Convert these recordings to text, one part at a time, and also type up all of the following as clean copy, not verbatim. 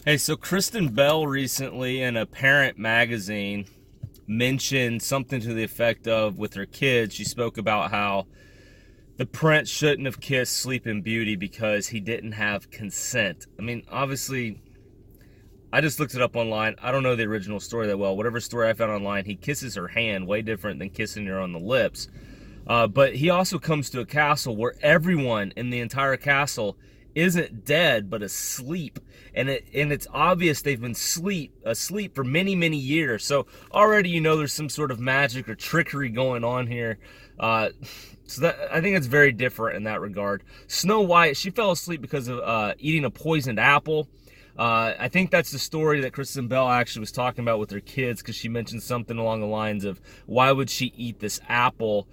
Hey, so Kristen Bell recently in a Parent magazine mentioned something to the effect of with her kids. She spoke about how the prince shouldn't have kissed Sleeping Beauty because he didn't have consent. I mean, obviously, I just looked it up online. I don't know the original story that well. Whatever story I found online, he kisses her hand, way different than kissing her on the lips. But he also comes to a castle where everyone in the entire castle isn't dead but asleep, and it's obvious they've been asleep for many years. So already there's some sort of magic or trickery going on here. So that, I think it's very different in that regard. Snow White, she fell asleep because of eating a poisoned apple. I think that's the story that Kristen Bell actually was talking about with her kids, because she mentioned something along the lines of, why would she eat this apple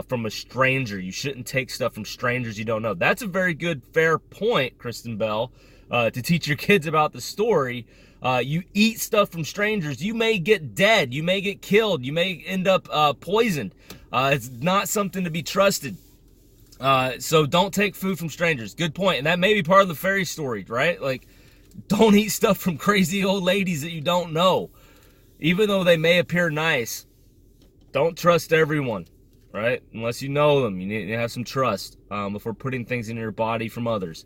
from a stranger? You shouldn't take stuff from strangers you don't know. That's a very good, fair point, Kristen Bell, to teach your kids about the story. You eat stuff from strangers, you may get dead, you may get killed, you may end up poisoned. It's not something to be trusted. So don't take food from strangers. Good point. And that may be part of the fairy story, right? Like, don't eat stuff from crazy old ladies that you don't know. Even though they may appear nice, don't trust everyone, right? Unless you know them. You need to have some trust before putting things in your body from others.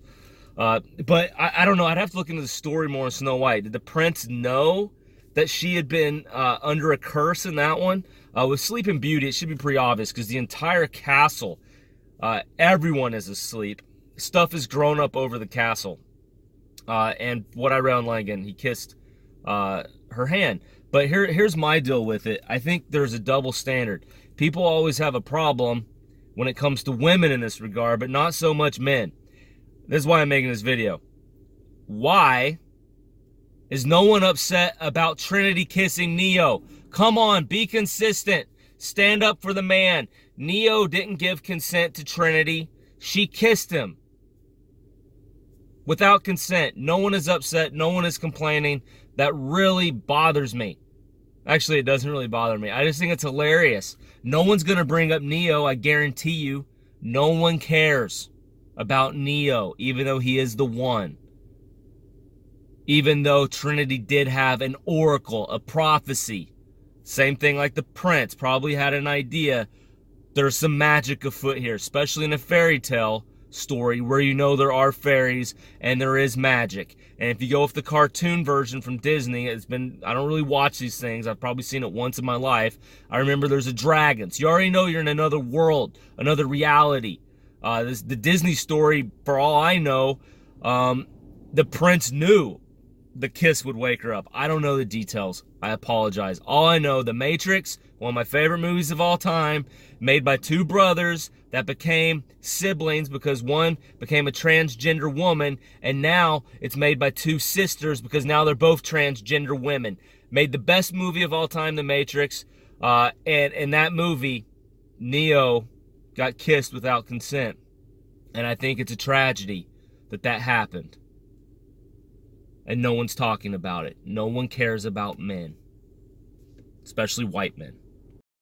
But I don't know. I'd have to look into the story more in Snow White. Did the prince know that she had been under a curse in that one? With Sleeping Beauty, it should be pretty obvious, because the entire castle, everyone is asleep. Stuff is grown up over the castle. And what I read online, again, he kissed her hand. But here's my deal with it. I think there's a double standard. People always have a problem when it comes to women in this regard, but not so much men. This is why I'm making this video. Why is no one upset about Trinity kissing Neo? Come on, be consistent. Stand up for the man. Neo didn't give consent to Trinity. She kissed him without consent. No one is upset. No one is complaining. That really bothers me. Actually, it doesn't really bother me. I just think it's hilarious. No one's going to bring up Neo, I guarantee you. No one cares about Neo, even though he is the one. Even though Trinity did have an oracle, a prophecy. Same thing like the prince probably had an idea. There's some magic afoot here, especially in a fairy tale story where there are fairies and there is magic. And if you go with the cartoon version from Disney, I don't really watch these things. I've probably seen it once in my life. I remember there's a dragon. So you already know you're in another world, another reality. The Disney story, for all I know, the prince knew the kiss would wake her up. I don't know the details. I apologize. All I know, The Matrix, one of my favorite movies of all time, made by two brothers that became siblings because one became a transgender woman, and now it's made by two sisters because now they're both transgender women. Made the best movie of all time, The Matrix, and in that movie, Neo got kissed without consent. And I think it's a tragedy that happened. And no one's talking about it. No one cares about men, especially white men.